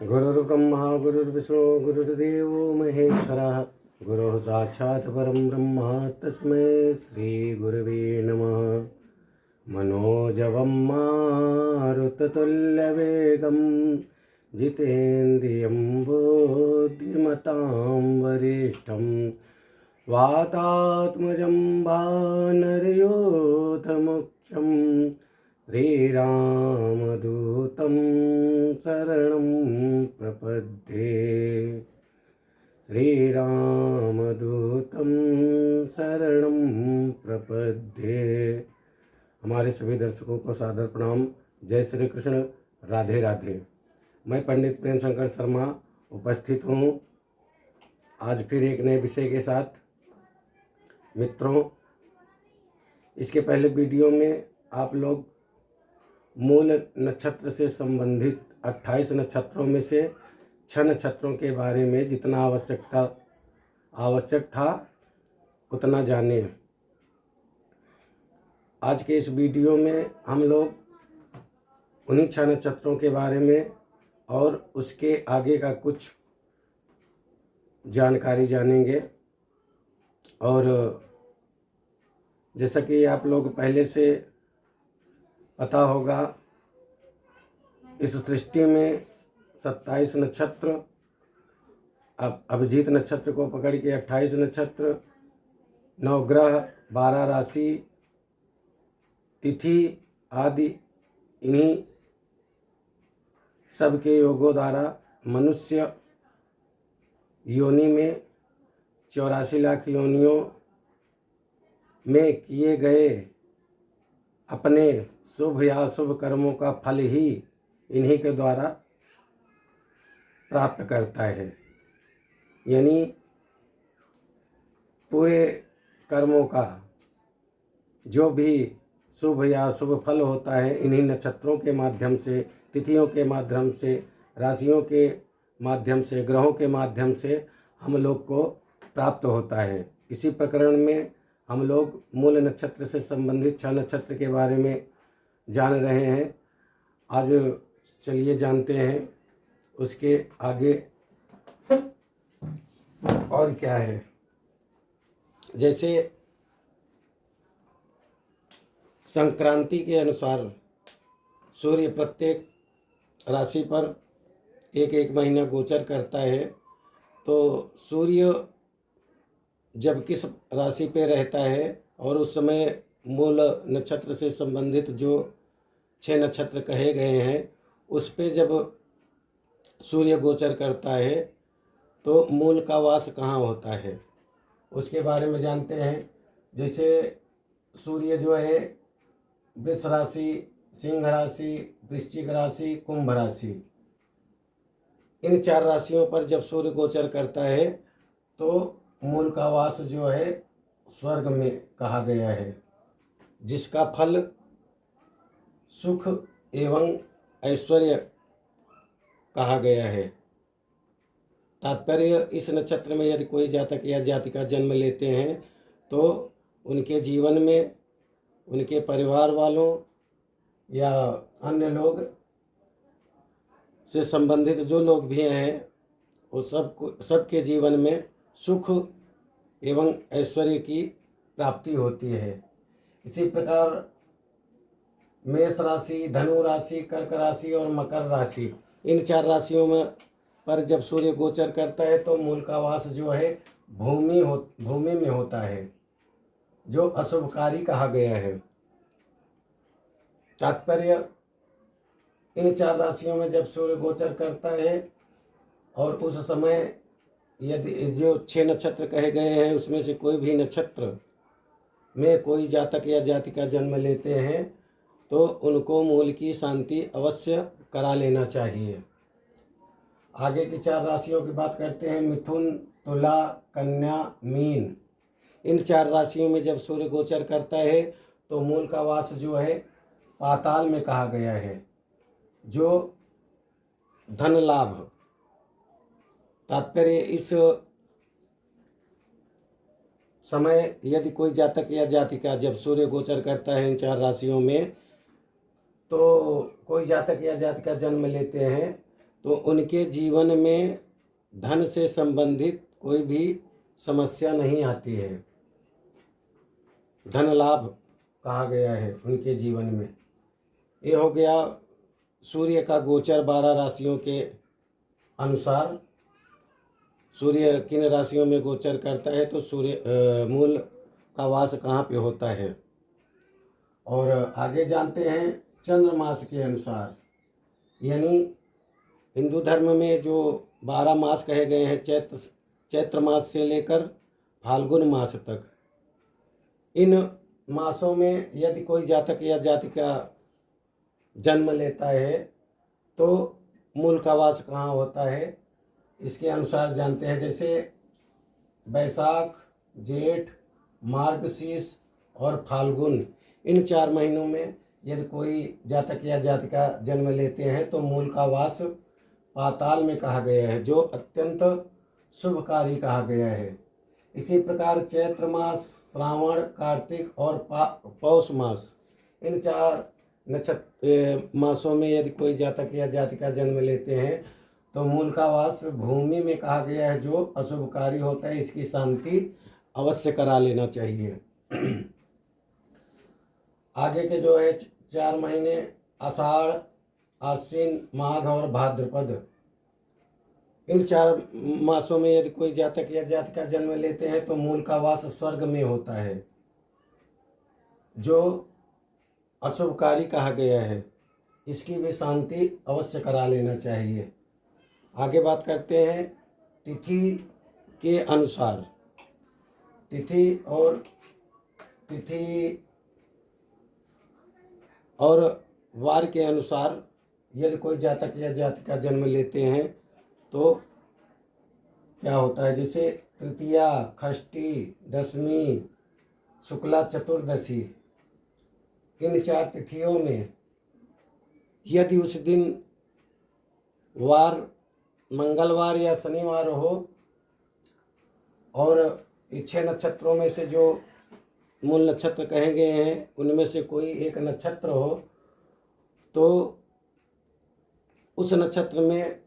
गुरुर्ब्रह्मा गुरुर्विष्णु गुरुर्देवो महेश्वरः गुरुः साक्षात् परं ब्रह्म तस्मै श्रीगुरवे नमः। मनोजवं मारुततुल्यवेगं जितेन्द्रियं बुद्धिमतां वरिष्ठं वातात्मजं वानरयोधमुख्यं श्रीरामदूतं शरणं प्रपद्ये। श्रीरामदूतं शरणं प्रपद्ये। हमारे सभी दर्शकों को सादर प्रणाम। जय श्री कृष्ण, राधे राधे। मैं पंडित प्रेम शंकर शर्मा उपस्थित हूँ आज फिर एक नए विषय के साथ। मित्रों, इसके पहले वीडियो में आप लोग मूल नक्षत्र से संबंधित 28 नक्षत्रों में से 6 नक्षत्रों के बारे में जितना आवश्यक था उतना जाने। आज के इस वीडियो में हम लोग उन्हीं 6 नक्षत्रों के बारे में और उसके आगे का कुछ जानकारी जानेंगे। और जैसा कि आप लोग पहले से पता होगा, इस सृष्टि में 27 नक्षत्र, अब अभिजीत नक्षत्र को पकड़ के 28 नक्षत्र, 9 ग्रह, 12 राशि, तिथि आदि, इन्हीं सबके योगों द्वारा मनुष्य योनि में 84 लाख योनियों में किए गए अपने शुभ या अशुभ कर्मों का फल ही इन्हीं के द्वारा प्राप्त करता है। यानी पूरे कर्मों का जो भी शुभ या अशुभ फल होता है इन्हीं नक्षत्रों के माध्यम से, तिथियों के माध्यम से, राशियों के माध्यम से, ग्रहों के माध्यम से हम लोग को प्राप्त होता है। इसी प्रकरण में हम लोग मूल नक्षत्र से संबंधित 6 नक्षत्र के बारे में जान रहे हैं। आज चलिए जानते हैं उसके आगे और क्या है। जैसे संक्रांति के अनुसार सूर्य प्रत्येक राशि पर एक महीना गोचर करता है। तो सूर्य जब किस राशि पे रहता है और उस समय मूल नक्षत्र से संबंधित जो 6 नक्षत्र कहे गए हैं उस पे जब सूर्य गोचर करता है तो मूल का वास कहाँ होता है उसके बारे में जानते हैं। जैसे सूर्य जो है वृष राशि, सिंह राशि, वृश्चिक राशि, कुंभ राशि, इन 4 राशियों पर जब सूर्य गोचर करता है तो मूल का वास जो है स्वर्ग में कहा गया है, जिसका फल सुख एवं ऐश्वर्य कहा गया है। तात्पर्य, इस नक्षत्र में यदि कोई जातक या जातिका जन्म लेते हैं तो उनके जीवन में उनके परिवार वालों या अन्य लोग से संबंधित जो लोग भी हैं वो सबके जीवन में सुख एवं ऐश्वर्य की प्राप्ति होती है। इसी प्रकार मेष राशि, धनु राशि, कर्क राशि और मकर राशि, इन 4 राशियों में पर जब सूर्य गोचर करता है तो मूल का वास जो है भूमि में होता है, जो अशुभकारी कहा गया है। तात्पर्य, इन 4 राशियों में जब सूर्य गोचर करता है और उस समय यदि जो 6 नक्षत्र कहे गए हैं उसमें से कोई भी नक्षत्र में कोई जातक या जातिका जन्म लेते हैं तो उनको मूल की शांति अवश्य करा लेना चाहिए। आगे की 4 राशियों की बात करते हैं। मिथुन, तुला, कन्या, मीन, इन 4 राशियों में जब सूर्य गोचर करता है तो मूल का वास जो है पाताल में कहा गया है, जो धन लाभ। तात्पर्य, इस समय यदि कोई जातक या जातिका जब सूर्य गोचर करता है इन 4 राशियों में तो कोई जातक या जातिका जन्म लेते हैं तो उनके जीवन में धन से संबंधित कोई भी समस्या नहीं आती है। धन लाभ कहा गया है उनके जीवन में। ये हो गया सूर्य का गोचर 12 राशियों के अनुसार। सूर्य किन राशियों में गोचर करता है, तो सूर्य मूल का वास कहाँ पे होता है। और आगे जानते हैं चंद्रमास के अनुसार, यानी हिंदू धर्म में जो 12 मास कहे गए हैं, चैत्र मास से लेकर फाल्गुन मास तक, इन मासों में यदि कोई जातक या जातिका जन्म लेता है तो मूल का वास कहाँ होता है, इसके अनुसार जानते हैं। जैसे बैसाख, जेठ, मार्गशीर्ष और फाल्गुन, इन 4 महीनों में यदि कोई जातक या जातिका जन्म लेते हैं तो मूल का वास पाताल में कहा गया है, जो अत्यंत शुभकारी कहा गया है। इसी प्रकार चैत्र मास, श्रावण, कार्तिक और पौष मास, इन 4 मासों में यदि कोई जातक या जातिका जन्म लेते हैं तो मूल का वास भूमि में कहा गया है, जो अशुभकारी होता है। इसकी शांति अवश्य करा लेना चाहिए। आगे के जो है 4 महीने आषाढ़, आश्विन, माघ और भाद्रपद, इन 4 मासों में यदि कोई जातक या जातिका जन्म लेते हैं तो मूल का वास स्वर्ग में होता है, जो अशुभकारी कहा गया है। इसकी भी शांति अवश्य करा लेना चाहिए। आगे बात करते हैं तिथि के अनुसार। तिथि और वार के अनुसार यदि कोई जातक या जातिका जन्म लेते हैं तो क्या होता है। जैसे तृतीया, षष्ठी, दशमी, शुक्ला चतुर्दशी, इन 4 तिथियों में यदि उस दिन वार मंगलवार या शनिवार हो और 6 नक्षत्रों में से जो मूल नक्षत्र कहे गए हैं उनमें से कोई एक नक्षत्र हो तो उस नक्षत्र में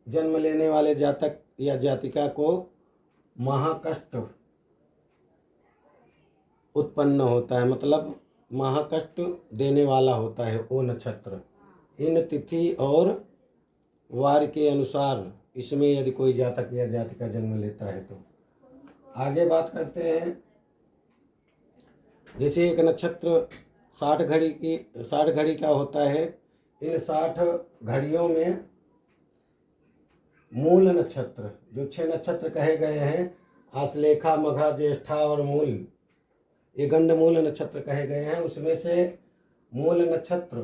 जन्म लेने वाले जातक या जातिका को महाकष्ट उत्पन्न होता है, मतलब महाकष्ट देने वाला होता है वो नक्षत्र। इन तिथि और वार के अनुसार इसमें यदि कोई जातक या जातिका जन्म लेता है तो। आगे बात करते हैं, जैसे एक नक्षत्र 60 घड़ी का होता है। इन 60 घड़ियों में मूल नक्षत्र, जो 6 नक्षत्र कहे गए हैं, आश्लेषा, मघा, ज्येष्ठा और मूल, ये गंडमूल नक्षत्र कहे गए हैं। उसमें से मूल नक्षत्र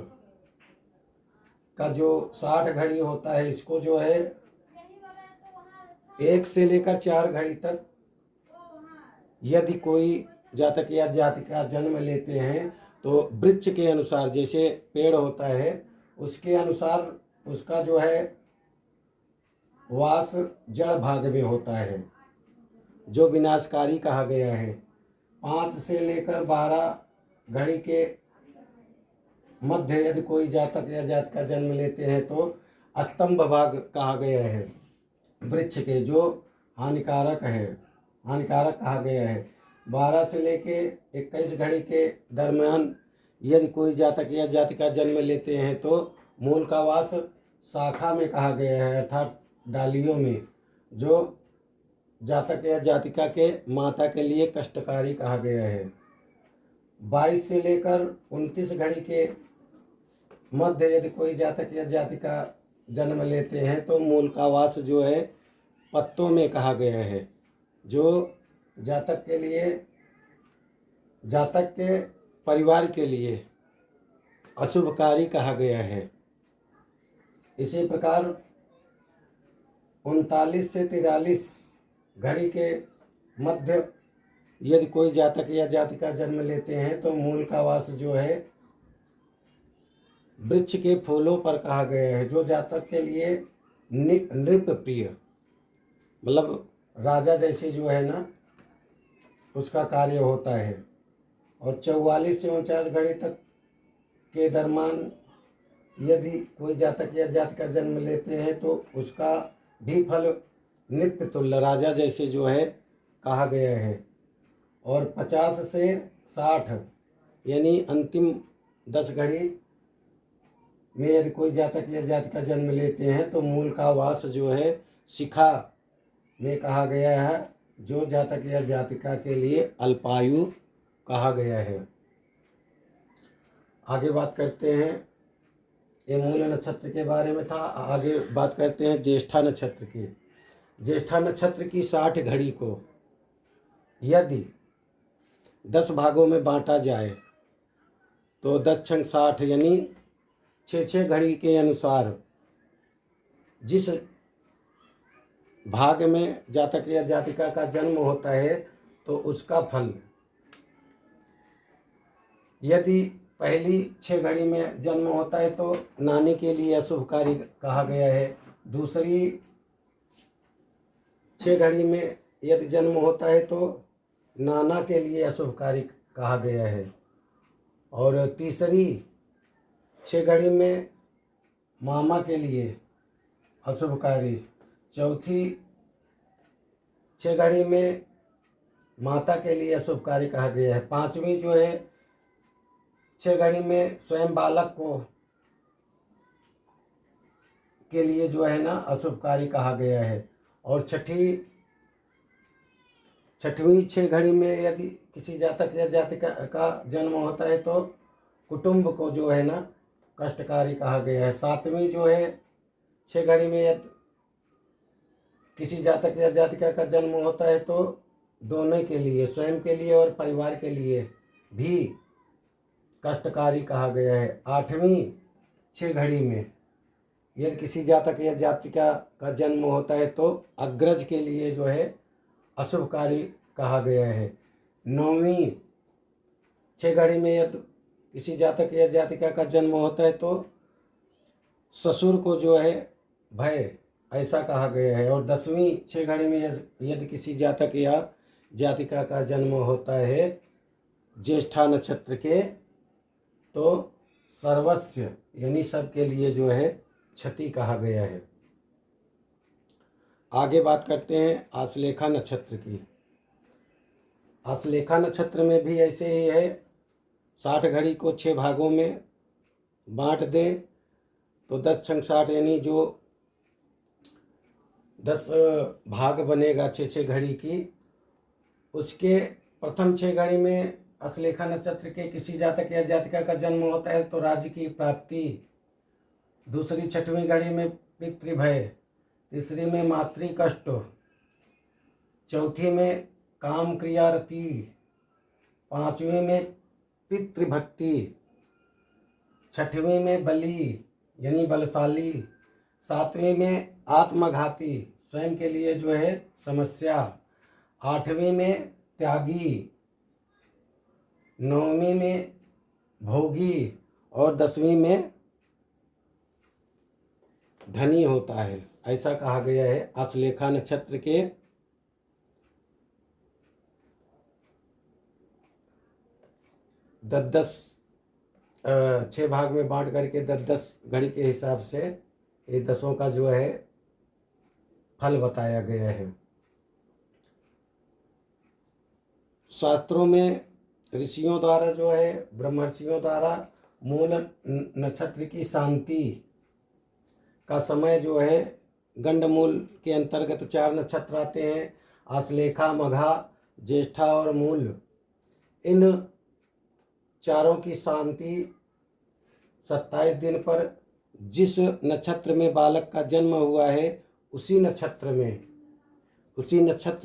का जो 60 घड़ी होता है, इसको जो है 1 से लेकर 4 घड़ी तक यदि कोई जातक या जातिका जन्म लेते हैं तो वृक्ष के अनुसार, जैसे पेड़ होता है उसके अनुसार उसका जो है वास जड़ भाग में होता है, जो विनाशकारी कहा गया है। 5 से लेकर 12 घड़ी के मध्य यदि कोई जातक या जातिका जन्म लेते हैं तो अस्तंभ भाग कहा गया है वृक्ष के, जो हानिकारक कहा गया है। 12 से लेके 21 घड़ी के दरमियान यदि कोई जातक या जातिका जन्म लेते हैं तो मूल का वास शाखा में कहा गया है, अर्थात डालियों में, जो जातक या जातिका के माता के लिए कष्टकारी कहा गया है। 22 से लेकर 29 घड़ी के मध्य यदि कोई जातक या जातिका जन्म लेते हैं तो मूल का वास जो है पत्तों में कहा गया है, जो जातक के परिवार के लिए अशुभकारी कहा गया है। इसी प्रकार 39 से 43 घड़ी के मध्य यदि कोई जातक या जातिका जन्म लेते हैं तो मूल का वास जो है वृक्ष के फूलों पर कहा गया है, जो जातक के लिए नृप प्रिय, मतलब राजा जैसे जो है ना उसका कार्य होता है। और 44 से 49 घड़ी तक के दरमियान यदि कोई जातक या जातिका जन्म लेते हैं तो उसका भी फल नित्य तुल्य राजा जैसे जो है कहा गया है। और 50 से 60 यानी अंतिम 10 घड़ी में यदि कोई जातक या जातिका जन्म लेते हैं तो मूल का वास जो है शिखा में कहा गया है, जो जातक या जातिका के लिए अल्पायु कहा गया है। आगे बात करते हैं, ये मूल नक्षत्र के बारे में था। आगे बात करते हैं ज्येष्ठा नक्षत्र की। ज्येष्ठा नक्षत्र की 60 घड़ी को यदि 10 भागों में बांटा जाए तो 10×60 यानी 6 घड़ी के अनुसार जिस भाग में जातक या जातिका का जन्म होता है तो उसका फल, यदि पहली 6 घड़ी में जन्म होता है तो नानी के लिए अशुभकारी कहा गया है। दूसरी 6 घड़ी में यदि जन्म होता है तो नाना के लिए अशुभकारी कहा गया है। और तीसरी 6 घड़ी में मामा के लिए अशुभकारी। चौथी 6 घड़ी में माता के लिए अशुभकारी कहा गया है। पांचवी जो है 6 घड़ी में स्वयं बालक को के लिए जो है ना अशुभकारी कहा गया है। और छठवीं 6 घड़ी में यदि किसी जातक या जातिका का जन्म होता है तो कुटुंब को जो है ना कष्टकारी कहा गया है। सातवीं जो है 6 घड़ी में यदि किसी जातक या जातिका का जन्म होता है तो दोनों के लिए, स्वयं के लिए और परिवार के लिए भी कष्टकारी कहा गया है। आठवीं 6 घड़ी में यदि किसी जातक या जातिका का जन्म होता है तो अग्रज के लिए जो है अशुभकारी कहा गया है। नौवीं 6 घड़ी में यदि किसी जातक या जातिका का जन्म होता है तो ससुर को जो है भय ऐसा कहा गया है। और 10वीं 6 घड़ी में यदि किसी जातक या जातिका का जन्म होता है ज्येष्ठा नक्षत्र के तो सर्वस्व यानी सबके लिए जो है क्षति कहा गया है। आगे बात करते हैं आश्लेषा नक्षत्र की। आश्लेषा नक्षत्र में भी ऐसे ही है, 60 घड़ी को 6 भागों में बांट दे तो 10×60 यानी जो 10 भाग बनेगा 6 घड़ी की, उसके प्रथम 6 घड़ी में आश्लेषा नक्षत्र के किसी जातक या जातिका का जन्म होता है तो राज्य की प्राप्ति। दूसरी 6वीं घड़ी में पितृभय। तीसरी में मातृ कष्ट। चौथी में काम क्रिया रति। 5वीं में पितृभक्ति। 6वीं में बलि यानी बलशाली। 7वीं में आत्मघाती स्वयं के लिए जो है समस्या। 8वीं में त्यागी। 9वीं में भोगी। और 10वीं में धनी होता है, ऐसा कहा गया है आश्लेषा नक्षत्र के 10 6 भाग में बांट करके 10 घड़ी के हिसाब से ये 10 का जो है फल बताया गया है। शास्त्रों में ऋषियों द्वारा जो है, ब्रह्मर्षियों द्वारा मूल नक्षत्र की शांति का समय जो है, गंडमूल के अंतर्गत 4 नक्षत्र आते हैं, आश्लेषा, मघा, ज्येष्ठा और मूल। इन चारों की शांति 27 दिन पर जिस नक्षत्र में बालक का जन्म हुआ है उसी नक्षत्र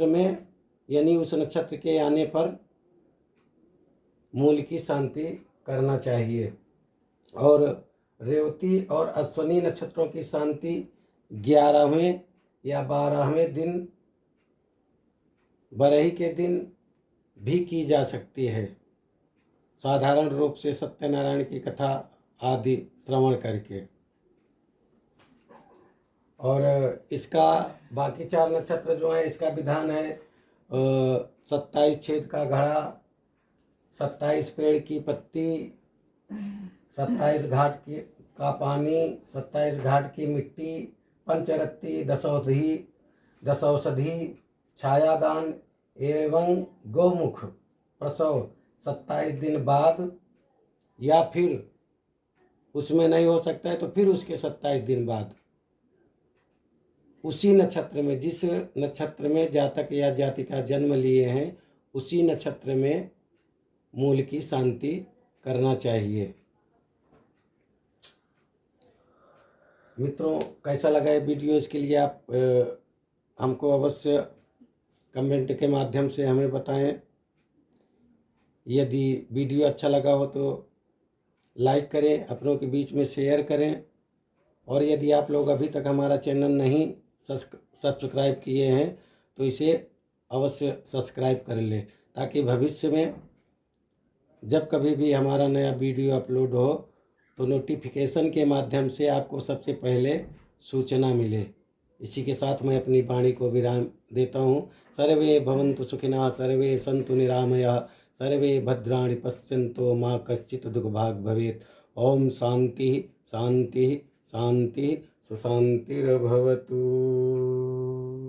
में यानी उस नक्षत्र के आने पर मूल की शांति करना चाहिए। और रेवती और अश्विनी नक्षत्रों की शांति 11वें या 12वें दिन, बरही के दिन भी की जा सकती है, साधारण रूप से सत्यनारायण की कथा आदि श्रवण करके। और इसका बाकी 4 नक्षत्र जो है, इसका विधान है 27 छेद का घड़ा, 27 पेड़ की पत्ती, 27 घाट का पानी, 27 घाट की मिट्टी, पंचरत्ती, दसौषधि, छायादान एवं गौमुख प्रसव 27 दिन बाद, या फिर उसमें नहीं हो सकता है तो फिर उसके 27 दिन बाद उसी नक्षत्र में, जिस नक्षत्र में जातक या जातिका जन्म लिए हैं, उसी नक्षत्र में मूल की शांति करना चाहिए। मित्रों, कैसा लगा ये वीडियो, इसके लिए आप हमको अवश्य कमेंट के माध्यम से हमें बताएं। यदि वीडियो अच्छा लगा हो तो लाइक करें, अपनों के बीच में शेयर करें, और यदि आप लोग अभी तक हमारा चैनल नहीं सब्सक्राइब किए हैं तो इसे अवश्य सब्सक्राइब कर लें, ताकि भविष्य में जब कभी भी हमारा नया वीडियो अपलोड हो तो नोटिफिकेशन के माध्यम से आपको सबसे पहले सूचना मिले। इसी के साथ मैं अपनी वाणी को विराम देता हूँ। सर्वे भवन्तु सुखिनः, सर्वे सन्तु निरामयाः, सर्वे भद्राणि पश्यन्तु मा कश्चित् दुःखभाग् भवेत्। ओम शांति शांति शांति सुशांतिर्भवतु।